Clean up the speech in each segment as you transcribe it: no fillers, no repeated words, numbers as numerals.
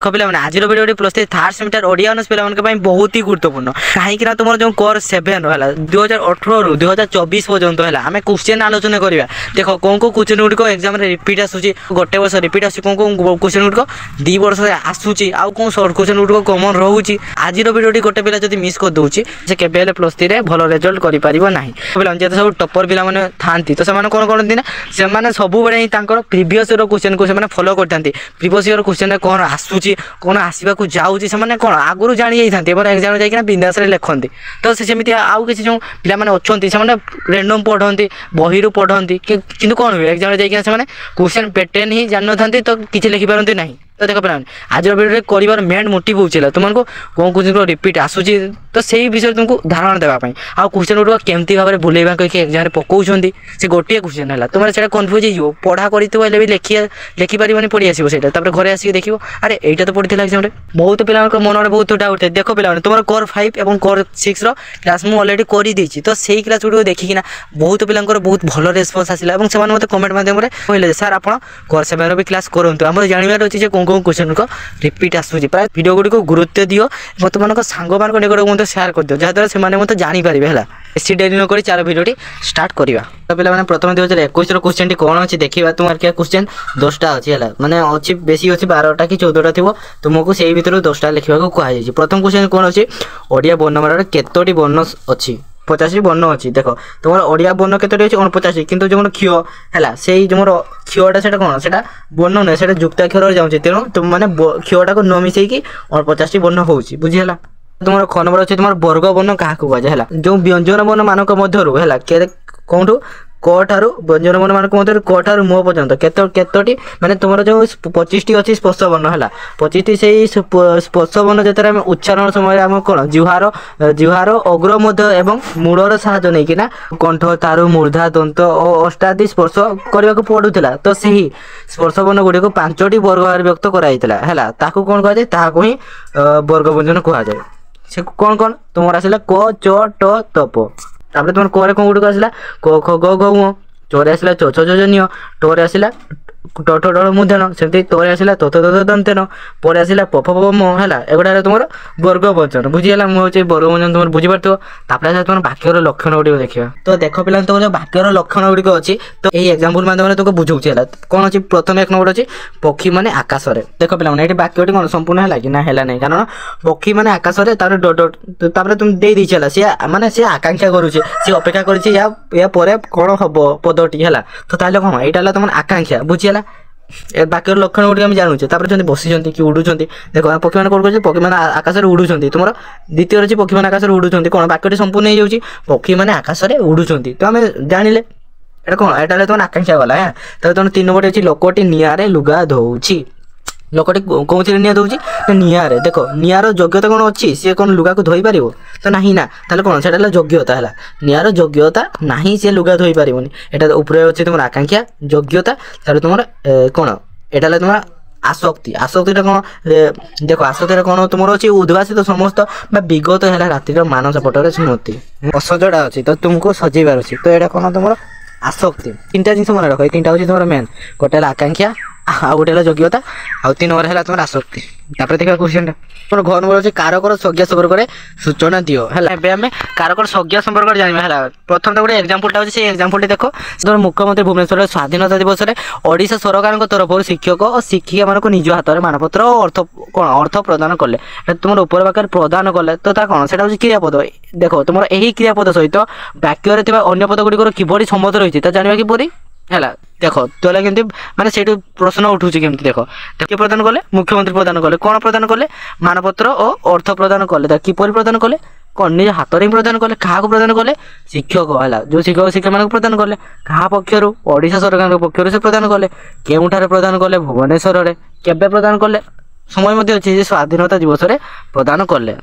पे आज video plus third semester Odia honours पे बहुत ही गुरुत्वपूर्ण कहीं तुम जो कोर 7 है 2018 रु 2024 पर्यंत है आम क्वेश्चन आलोचना करवा देख कौन कौ क्वेश्चन गुड़िक एग्जाम रिपीट आसूसी गोटे वर्ष रिपीट आस कौन कौ क्वेश्चन गुड़िक 2 वर्ष आसूसी आउ कौन सर्ट क्वेश्चन गुड़िक कमन रोचे आज भिडियो गोटे पिला जब मिस कर दूसरी से केवल प्लस 3 रे भल रिजल्ट करना जो सब टपर पिला था तो से कौन करती ना से सब प्रीवियस क्वेश्चन को फॉलो करते प्रीवियस क्वेश्चन कौन आसूसी कौन आसवाक जाऊँगी से कौन आगुरी जानी जाते एग्जाम जाइए बिंदास लिखती तो सेमती आउ कि जो पाने अच्छा से रैंडम पढ़ती बही पढ़ती कि कौन हुए एग्जाम जाइए क्वेश्चन पैटर्न ही जान था तो किसी लिखिपारती ना तो देख पे आज भिडियो कर मेन मोटिव होगा तुमको कौन क्वेश्चन रिपीट आसूसी तो सही विषय तुमको धारणा देवाई आउ क्वेश्चन गुड़िक केमती भाव में बुलेवा कहीं एग्जाम पकाउं से गोटे क्वेश्चन है तुम से कन्फ्यूज हो पढ़ा कर लिखिपार पढ़ी आसो से घरे आसिक देख अरे यहाँ तो पढ़ी एग्जाम बहुत पिला मन में बहुत डाउट है देख पे तुम कोर 5 और कोर 6 क्लास मुझे अलरेडी कर तो सही क्लास गुड़ देखिना बहुत पिला बहुत भल रेस्पन्स आसला से मतलब कमेंट मध्यम कहले सर आप कोर 7 भी क्लास करूँ आम जानवर अच्छे कौन कौन क्वेश्चन को रिपीट आसूसी प्राय वीडियो गुड़ी को गुरुत्व दियो मत मान सांग मान निकट मत शेयर कर दियो जहाँद्वारा से मत जानीपारे है बेसी डेरी नक चार भिडियो स्टार्ट करवा तो पे प्रथम 2021 क्वेश्चन कौन अच्छी देखा तुम क्वेश्चन 10टा अच्छी है मैंने अच्छी बेसी अच्छी 12टा कि 14टा थी तुमको से भर 10टा लिखा कहुई प्रथम क्वेश्चन कौन अच्छी ओडिया वर्णमाला केतोटी वर्ण अच्छी 85 वर्ण अच्छी देख तुम ओडिया वर्ण केतोटी अच्छी 49 किंतु जो क्ष है से जो क्षटा से कौन से वर्ण नुहे से जुक्ताक्षर जाऊँगी तेणु तुम मैंने क्षटा को न मिसेकी 49 वर्ण हो बुझीगला तुम ख नंबर अच्छे तुम वर्ग वर्ण क्या कहुए जो व्यंजन वर्ण मानक मध्य कौटू क ठारू व्यंजन वर्ण मानक मध्य क ठारू म पर्यंत केतोटी माने तुम जो 25टी अच्छी स्पर्श वर्ण है 25टी से स्पर्श वर्ण जो उच्चारण समय आम कौन जुहार अग्र मध्य एवं मूलर साहाय्य नहीं कि कंठ तारु मूर्धा दंत और अष्टादि स्पर्श करने को पड़ूला तो सही स्पर्श वर्ण गुड़ी को 5टी वर्ग व्यक्त कराइला है कौन कहुए ताकू ही वर्ग व्यंजन कहुए से कौन कौन तुम आसला क च ट तप तापर तुम क कौन गुड़ आसला क ख ग घ चौरे आसला च छ ज ज टोरे आसला ट ठ ड मूर्धन सेमती तोरे आसला त त दंतेन पर आसला प फ म है एगुड़ा तुम वर्ग व्यंजन बुझीगला मुझे वर्ग व्यंजन तुम बुझीपार तापर तुम वाक्यर लक्षण गुड़ी देखा तो देख पे तुम जो वाक्यर लक्षण गुड़िक अच्छी तो यही एग्जाम्पल माध्यम तुमको बुझाऊँ है कौन अच्छी प्रथम 1 नंबर अच्छी पक्षी मैंने आकाश में देख पे ये वाक्यटी कौन संपूर्ण है कि ना है नहीं कारण पक्षी मैंने आकाश में तुम दे दीचला सी माने सी आकांक्षा करुचे सी अपेक्षा कर कौन हम पदटी है तो ताले कौन यहाँ तुम आकांक्षा बुझीगला बाक्यर लक्षण गुड़ी आम जानूचे बसी कि उड़ुं देख पक्षी मैंने कौन कर पक्षी मैंने आकाश में उड़ुं तुम द्वितीय अच्छी पक्षी मैंने आकाश में उड़ुं कौन वाक्यटी संपूर्ण हो जाऊँगी पक्षी मैंने आकाश में उड़ुं तो आम जानिले एटा कौन यहाँ तुम आकांक्षा गला है तो तुम 3 नंबर अच्छी लोकटी निआरे लुगा धोची लोकटी कौन निआ दौर निआरे देख निआर योग्यता कौन अच्छी सी कौन लुगा को धोई पार तो ना ना ताले कौन से योग्यता है निआर योग्यता ना सी लुगा धोई पारे यहाँ ऊपर अच्छे तुम आकांक्षा योग्यता तुम कौन यहाँ तुम आसक्ति आसक्ति कौन देख आसक्ति कौन तुम अच्छी उद्भासित समस्त विगत है रातिर मानस पटर स्मृति असजड़ा अच्छी तो तुमको सजेबार अच्छी तो यहाँ कौन तुम आसक्ति 3टा जिन मन रख 3टा हूँ तुम मेन गोटे आकांक्षा आ गोटे योग्यता आउ 3 नंबर है तुम आसक्ति देखा क्वेश्चन तुम घर नंबर अच्छे कारकर संज्ञा संपर्क सूचना दियो है आम कारकर संज्ञा संपर्क जाना है प्रथम तो गोटे एग्जाम्पलटा अच्छे एग्जाम्पल देखो तुम मुख्यमंत्री भुवनेश्वर स्वाधीनता दिवस में ओडिशा सरकार तरफ शिक्षक और शिक्षिका मानक निज हाथ में मानपत्र और अर्थ कौन अर्थ प्रदान कले तुम ऊपर पाखे प्रदान कले तो कौन से क्रियापद देख तुम यही क्रियापद सहित वाक्य अन्य पद गुड़िक किभली सम्मत रही जानवा किपरि है देख तो केमती माने से प्रश्न उठूँ केमती देख किए प्रदान कले मुख्यमंत्री प्रदान कले कौन प्रदान कले मानपत्र और अर्थ प्रदान कले किपरि प्रदान कले कौन निज हाथ में प्रदान कले क्या प्रदान कले शिक्षक है जो शिक्षक शिक्षा मान प्रदान कले क्या पक्षर ओडिशा सरकार पक्षर से प्रदान कले केउठारे प्रदान कले भुवनेश्वर में केबे प्रदान कले समय मध्य अच्छे स्वाधीनता दिवस में प्रदान कले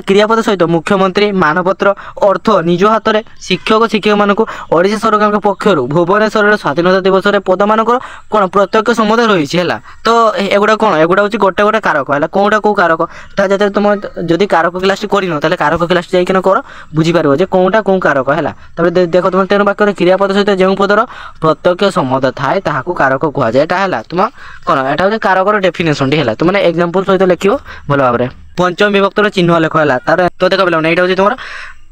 क्रियापद सहित मुख्यमंत्री मानपत्र अर्थ निज हाथ में शिक्षक शिक्षक मानक ओडिशा सरकार पक्षर भुवनेश्वर स्वाधीनता दिवस में पद मान कौन प्रत्यक्ष सम्मत रही है तो एगुड़ा कौन एगुड़ा हूँ गोटे गोटे कारक है कौटा कौ कारक जैसे तुम जदि कारक क्लास कर कारक क्लास जाकर कर बुझीपार कौटा कौ कारक है देख तुम तेणु वाक्य क्रियापद सहित जो पदर प्रत्यक्ष सम्मत थाए ताकू कारक कहुए है तुम कौन यहाँ हूँ कारकर डेफिनेशन है है तुमने एग्जांपल सहित लिखियो भलो भाबरे पंचम विभक्तर चिन्ह लेख है तार तो देख पे एटा होची तुमर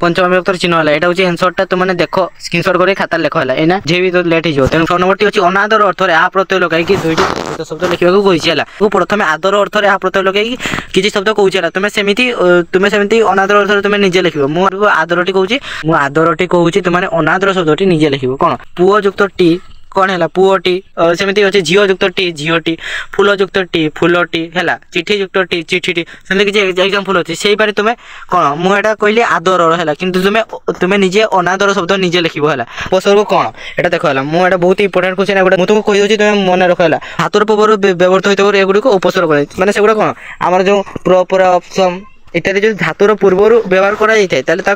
पंचम विभक्तर चिन्ह है एटा होची आंसरटा तुमने देखो स्क्रीनशॉट करे खाता लेख है एना जे भी तो लेट ही जो तेन फोन नंबर टी होची अनादर अर्थ रे आ प्रत्यय लगाई कि दुईटी शब्द लिखिबा को कहिछि हला को प्रथमे आदर अर्थ रे आ प्रत्यय लगाई किछि शब्द कहउछि हला तुमे सेमिति अनादर अर्थ रे तुमे निजे लिखिबो मु आदरटी कहउछि मु आदरटी कहउछि तुमने अनादर शब्दटी निजे लिखिबो कोन पुओ युक्त टी कौन है पुओटी सेमती अच्छे झील युक्त टी झीटी फूल युक्त टी फूलटी है चिठी युक्त टी चिठीटी सेमती किसी एग्जांपल अच्छे से पारे तुम्हें कौन मुझे कहली आदर है कि तुम्हें निजे अनादर शब्द निजे लिख है उपसर्ग कौन यहाँ देख है मुझे बहुत इंपोर्टेंट क्वेश्चन मुझे तुमको कहीदे तुम्हें मन रख है हाथर पूर्व व्यवहृत होता है एगुड़ी उपसर्ग मैंने से कौन आम जो प्र ऑप्शन इत्यादि जो धातुर पूर्वर व्यवहार करा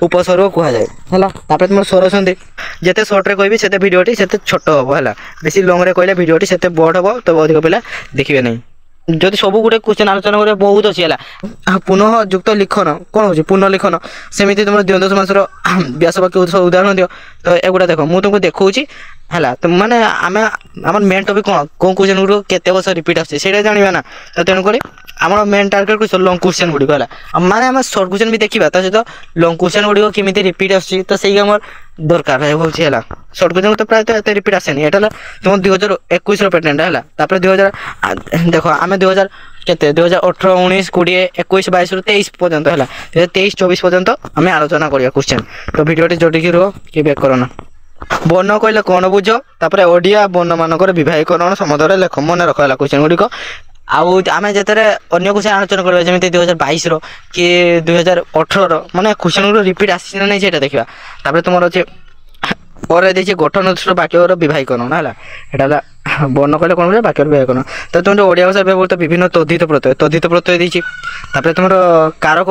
उपसर्ग कहुए है तुम स्वर संधि जिते सर्ट्रे कहबी से भिडियोटी से छोट हम है बेसी लंग रे कहले भिडियोटी से बड़ हम तो अधिक पिला देखिए नहीं जदि सब गोटे क्वेश्चन आलोचना करें बहुत अच्छी है पुनः युक्त लिखन कौन हो पुनः लिखन सेमती तुम द्वंद्व समासर व्यासवाक्य उदाहरण दियो तो एगुड़ा देख मुझे तुमको देखी है तो मैंने आम मेन टपिक कौन कौन क्वेश्चन गुड़ केते वर्ष रिपीट आसे जाना ना तो तेणुक आम main target question long question गुड़िक है माने आम सर्ट क्वेश्चन भी देखा सहित लंग क्वेश्चन गुड़िक केमी रिपीट आस तो दरकार है सर्ट क्वेश्चन तो प्रायतः एत रिपीट आसेनी ये तुम 2021 पेटेंट है 2000 देख आम 2000 केते 2018 19 20 21 22 23 पर्यंत है 23 24 पर्यंत आम आलोचना करिया क्वेश्चन तो वीडियोटी जोड़िकी रुह कि बैक करना वर्ण कहले कौन बुझ तापर ओडिया वर्ण मानकर विभागीकरण समदर लेख मन रखा क्वेश्चन गुड़िक आम जिते अन्य क्वेश्चन आलोचना करेंगे जमी 2022 कि 2018 माने क्वेश्चन गुड़ रिपीट आसी ना नहीं से देखा तापर तुम अच्छे और देखिए गठन वाक्यर विभागीकरण है यहाँ वर्ण कहले कौन बुझे वाक्यर विभागीकरण तो तुम ओडिया भाषा व्यवहृत विभिन्न तद्धित प्रत्यय देती तुम कारक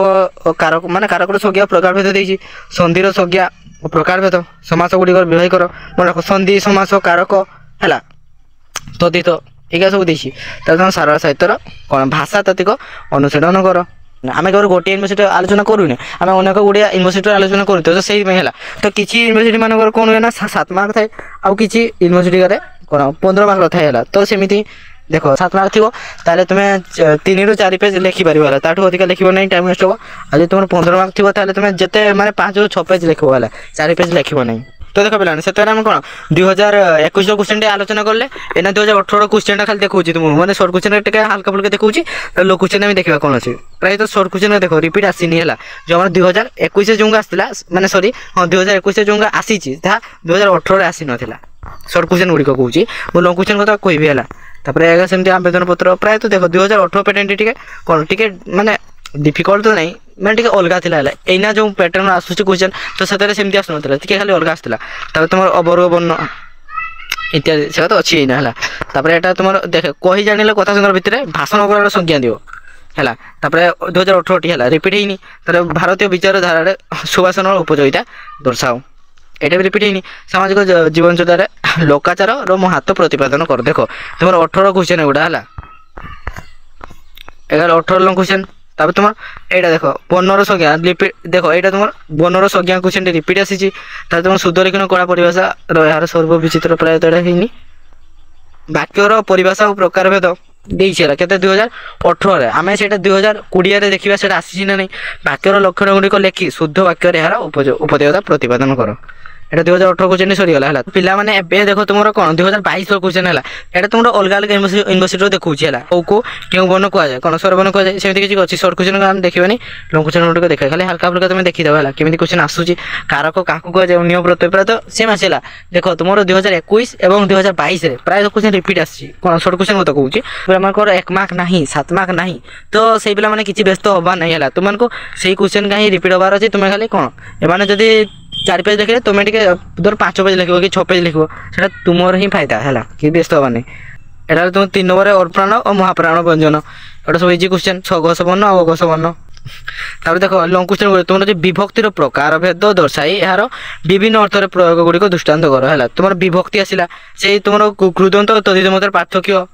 कारक माने कारक संज्ञा प्रकार भेद देती संधिर संज्ञा प्रकार भेद समास गुड़िक विभाग कर मन रख संधि समास कारक है तद्धित ये सब देखी तुम सारा साहित्यर कौन भाषा तात्विक अनुशीलन कर आम केवल गोटे यूनिवर्सिटी आलोचना करूने आम अनेक गुड़िया यूनिवर्सिटी आलोचना करूँ तो से तो किसी यूनिवर्सिटी मानक कौन हुए ना 7 मार्क थाए आउ किसी यूनिवर्सिटी कौन 15 मार्क थाए तो सेमती देख 7 मार्क थी ताले तुम्हें 3 ରୁ 4 पेज लिखिपार ताठू अधिक लिख ना टाइम वेस्ट हो आज तुम 15 मार्क थी तुम्हें जिते माने 5 ରୁ 6 पेज लिख 4 पेज लिख ना तो देख पे से कौन 2021 क्वेश्चन आलोचना कले एना 2018 क्वेश्चन खाली देखा तुमको मैंने सर्ट क्वेश्चन हल्का फुल्का देखा तो लो क्वेश्चन भी देखा कौन अच्छे प्राय तो सर्ट क्वेश्चन देख रिपीट आसनी है जो आम 2021 जो आसाला माने सॉरी हाँ 2021 जो आसी 2018 आसी ना सर्ट क्वेश्चन गुड़िक कहूँ मुझे लंग क्वेश्चन कथा कहबी है सेमती आवेदन पत्र प्राय तो देख 2018 पेटेंट टी कौन टी माने डिफिकल्ट तो नहीं मैंने टी अलग थी एना जो पैटर्न आसूँ क्वेश्चन तो से सेमती आसून टी खाली अलग आसाला तुम अवर्ग वर्ण इत्यादि से तो अच्छी है यहाँ तुम देख कही जान कथा सुंदर भितर भाषण प्रकार संज्ञा दिव है 2018 टी है रिपीट होनी तर भारतीय विचारधारा सुभाषण उपयोगिता दर्शाओ ये भी रिपीट होनी सामाजिक जीवन चर्चार लोकाचार और महत्व प्रतिपादन कर देख तुम 18 क्वेश्चन गुड़ा है 18 लंग क्वेश्चन तब तुम यहाँ देख वर्णर संज्ञा रिपीट देख यहाँ तुम वर्णर संज्ञा क्वेश्चन रिपीट आसी तुम शुद्ध लिखन कला परिभाषा यार सर्वविचित्र प्रायतः होनी वाक्यर परिभाषा और प्रकार भेद देखे के 2018 आम से 2020 देखा से आसी ना नहीं वाक्यर लक्षण गुड़िक लिखि शुद्ध वाक्य यार उपदेयता प्रतिपादन कर এটা 2018 क्वेश्चन सरीगला है पिला माने एबे देखो तुमरो कोन 2022 रो क्वेश्चन है एटा तुमरो अलग अलग यूनिवर्सिटी रो देखौछि हला को केउ बन को जाय कोन सर बन को जाय सेमति किछि अछि शॉर्ट क्वेश्चन हम देखिबानी लॉन्ग क्वेश्चन गुड को देखा खाली हल्का फुल्का तुम देखि दबा हला केमिति क्वेश्चन आसुछि कारक काकु को जाय नियम प्रत्यय प्राय तो सेम आसेला देखो तुमरो 2021 एवं 2022 रे प्राय क्वेश्चन रिपीट आछि कोन शॉर्ट क्वेश्चन को कहूछि पिला मानकर 1 मार्क नाही 7 मार्क नाही तो सेई पिला माने किछि व्यस्त होबा नाही हला तुम मानको सेई क्वेश्चन काहे रिपीट होबार अछि तुम खाली कोन ए माने जदी 4 पेज लिखे तुम्हें धर 5 पेज लिख कि 6 पेज लिख तुमर ही फायदा है कि व्यस्त हबानी यहाँ तुम 3 नंबर अर्प्राण और महाप्राण व्यंजन एटा सब इजी क्वेश्चन 6 घस वर्ण और अघस वर्ण तापर देख लंग क्वेश्चन तुम विभक्तिर प्रकार भेद दर्शाई यार विभिन्न अर्थ प्रयोग गुड़िक दृष्टांत कर है तुम विभक्ति आसला से तुम कृदंत और तद्धित मध्य पार्थक्य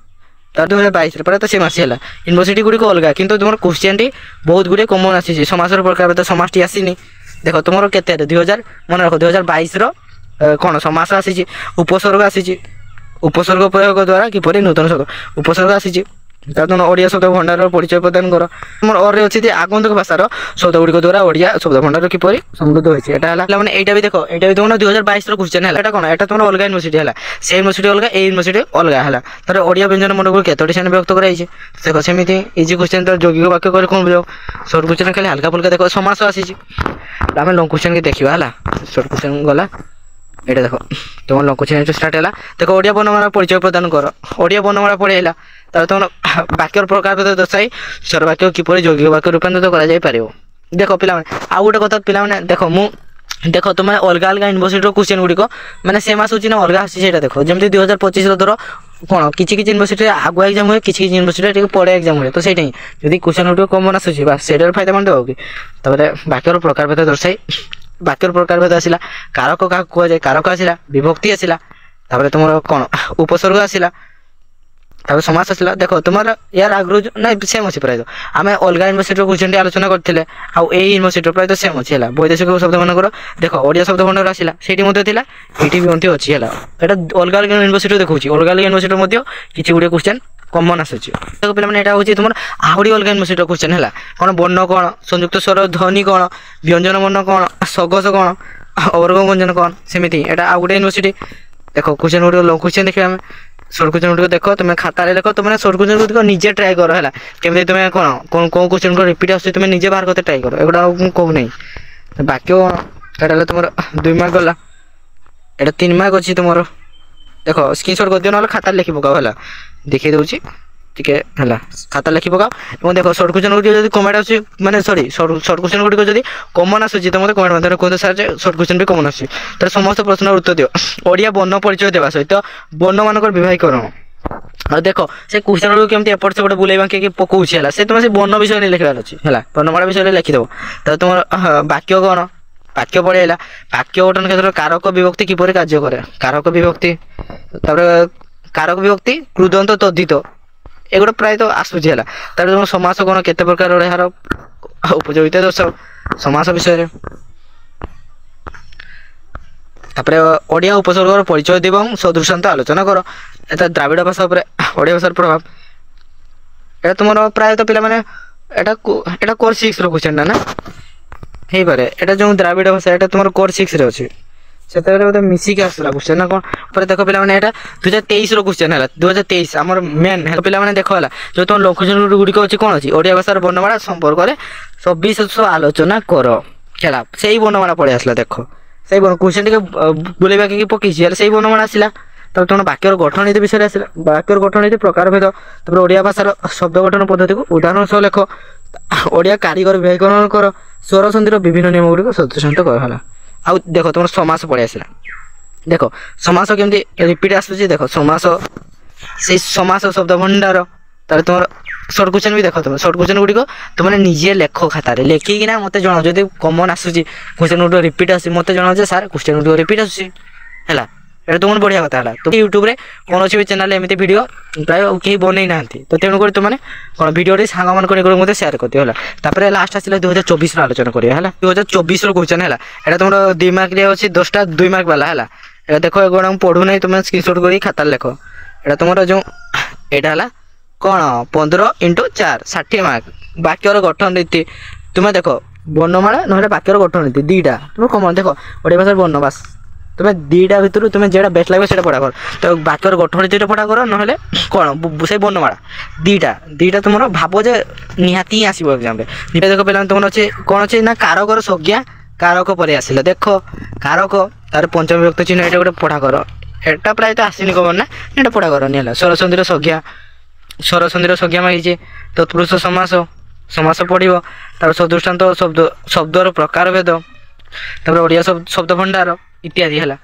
2022 प्राय तो सेम आसी है यूनिवर्सिटी गुड़िक अलग कितु तुम क्वेश्चन टी बहुत गुड़े कमन आसी समासर प्रकार भेद समास आसीनी देख तुम के 2000 मन रख 2022 कौन समास आसी उपसर्ग आसी उपसर्ग प्रयोग द्वारा किपर नूतन शब्द उपसर्ग आसी तुम ओडिया शब्द भंडार परिचय प्रदान कर तुम और अच्छी जे आगंतुक भाषार शब्द गुड़िक द्वारा ओडिया शब्द भंडार किपरि समृद्ध होइछि एटा हला माने एटा भी देखो एटा भी तुम 2022 रो क्वेश्चन हला एटा कोन एटा तुम अलग यूनिवर्सिटी हला से यूनिवर्सिटी अलग ए यूनिवर्सिटी अलग हला तर ओडिया व्यंजन मन को केतोटी सेन व्यक्त कराइछि देखो सेमिति इजी क्वेश्चन तो यौगिक वाक्य कर कोन बुझो शॉर्ट क्वेश्चन खाली हल्का फुल्का देखो समास आसीछि आमे लॉन्ग क्वेश्चन के देखिबा हला शॉर्ट क्वेश्चन गला एटा देखो तुम लॉन्ग क्वेश्चन स्टार्ट हला देखो ओडिया वर्णमाला परिचय प्रदान कर ओडिया वर्णमाला पढेला तर तुम वाक्यर प्रकार भेद दर्शाई स्वर वाक्य किपरि यौगिक वाक्य रूपांतरित करा जाय पारिबो देखो पिला माने आ गुटे कथा पिला माने देखो मु देखो तुम अलग अलग यूनिवर्सिटी क्वेश्चन गुड़िक मैंने सेम आसूची ना अलग आसी देखो जमी 2025 धर कौन किसी यूनिवर्सिटी आगुआ एग्जाम हुए किसी यूनिवर्सिटी पड़े एग्जाम हुए तो सही जब क्वेश्चन गुड़िक कमन आसूची बस से फायदा मान देव कि वाक्यर प्रकार भेद दर्शाई वाक्यर प्रकार भेद आसला कारक क्या कहुए कारक आसला विभक्ति आसला तुम कौन उपसर्ग आसला समास आसला देखो तुम यार आगु ना सेम अच्छे प्राय आम अलग यूनिवर्सिटी क्वेश्चन आलोचना करते यूनिवर्सिटी प्राय सेम अच्छे वैदेशिक शब्द मन देखो ओडिया शब्द भंडार आसला से भी अच्छी है अलग अलग यूनिवर्सिटी देखा अलग अलग यूनिवर्सिटी किसी गुड़े क्वेश्चन कमन आसूची देखो पे तुम आहरी अलग यूनिवर्सिटी क्वेश्चन है कौन वर्ण कौन संयुक्त स्वर ध्वनि कौन व्यंजन वर्ण कौन सगस कौन अवर्ग व्यंजन कौन सेमती एटा आ गुटे यूनिवर्सिटी देखो क्वेश्चन गुड़े लॉन्ग क्वेश्चन देखिए आम शॉर्ट क्वेश्चन गुड़िक देख तुम खाता देख तुम शॉर्ट क्वेश्चन गुड़िक निजे ट्राए कर है केमी तुम कौन कौन क्वेश्चन को रिपीट आस तुम निजे बाहर करते ट्राए कर एगुड़ा कहूना बाक्य कौन तुम 2 मार्क गला एटा 3 मार्क अच्छी तुम देखो स्क्रीनशॉट कर दियो ना खाता लिखि पकाओ है देखी दूसरी टिके है खाता लिखि पकाओ देखो शॉर्ट क्वेश्चन गुड़िक कमेंट आस माने सॉरी शॉर्ट क्वेश्चन गुड़िक जब कमन आसूची तो मतलब कमेंट माध्यम कहते सर शॉर्ट क्वेश्चन भी कमन आसूची तो समस्त प्रश्न उत्तर दियो ओडिया वर्ण परिचय देवा सहित वर्ण मानकर विभागीकरण और देखो से क्वेश्चन गुड़िक केमती एपट सेपट बुले बांकी पकाउछि है से तुम से वर्ण विषय नहीं लिखबार अच्छी है वर्णमाला विषय लिखिदेव तो तुम वाक्य कौन वाक्य पढ़ेगा वाक्य गठन क्षेत्र कारक विभक्ति किपरि कार्य करे कारक विभक्ति कारक विभक्ति कृदंत तद्धित एगुड़ा प्राय तो आसूची है तुम समास कौन केते प्रकार यार उपयोगिता दर्शाओ समास विषय ओडिया उपसर्गर परिचय दिवं सदृशांत आलोचना कर एटा द्राविड़ भाषा ओडिया भाषार प्रभाव एटा तुम प्राय तो पिला एटा कोर 6 रो क्वेश्चन ना हे पारे एटा जो द्राविड़ भाषा एटा तुम कोर 6 रे अछि से मिसिक आसला क्वेश्चन ना कौन पर देख पे 2023 रो क्वेश्चन है 2023 आमर मेन है पे देख है जो तुम लोकेशन गुड़िक अच्छी कौन अच्छी ओडिया भाषार वर्णमाला संपर्क में 26 आलोचना कर खेला से वर्णमाला पड़े आसला देख से क्वेश्चन टे बुलेबा कि पकई से वर्णमाला आसला तब तुम वाक्यर गठन नीति विषय आसला वाक्यर गठन नीति प्रकार भेद तब ओडिया भाषार शब्द गठन पद्धति को उदाहरण सह लेख ओडिया कारीगर विभागीकरण कर स्वर संधिर विभिन्न नियम गुड़िक सदृशांत कर आउ देखो तुम समास पड़े आसला देखो समास केमती रिपीट आसूची देख समास से समास शब्द भंडार तार तुम शॉर्ट क्वेश्चन भी देख तुम शॉर्ट क्वेश्चन गुड़िक तुमने निजे लेख खातार लेखिकिना मत जनाओ जब कमन आसूची क्वेश्चन गुड़ रिपीट आस मत जनाओ सार क्वेश्चन गुड़ रिपीट आसूची है ये तुम बढ़िया कथा है तो यूट्यूब रे कौन भी चैनल एमती वीडियो प्राय कहीं बनई ना तो तेणुक तुमने कौन भिडियो साग मान सेयार कर दियो लास्ट आसला 2024 आलोचना करिया है 2024 क्वेश्चन है ये तुम 2 मार्क अच्छी 10टा 2 मार्क वाला है देख एगुड़ा पढ़ू ना तुम स्क्रीनशॉट कर खाता लिख एटा तुम जो यहाँ कौन 15 × 4 60 मार्क वाक्यर गठन रीति तुम्हें देख वर्णमाला ना वाक्यर गठन रीति 2टा तुम कम देख ओडिया भाषा वर्ण बास तुम्हें 2टा भितर तुम्हें जेटा बेस्ट लगे से पढ़ा कर तो वाक्यर गठन रीति पढ़ा कर ना कौन से वर्णमाला 2टा तुम भाव जे निहाती ही आसो एग्जाम देख पे तुम अच्छे कौन अच्छे ना कारकर संज्ञा कारक पर आसला देख कारक तार पंचम विभक्त चिन्ह ये गोटे पढ़ा कर एटा प्राय तो आसनी कमन ना ये पढ़ा कर नहीं स्वरसंधिर संज्ञा स्वरसंधिर संज्ञा मांगी तत्पुरुष समास समास पढ़ो तार सदृष्टान्त शब्दर प्रकार भेद ओडिया शब्द भंडार इत्यादि है।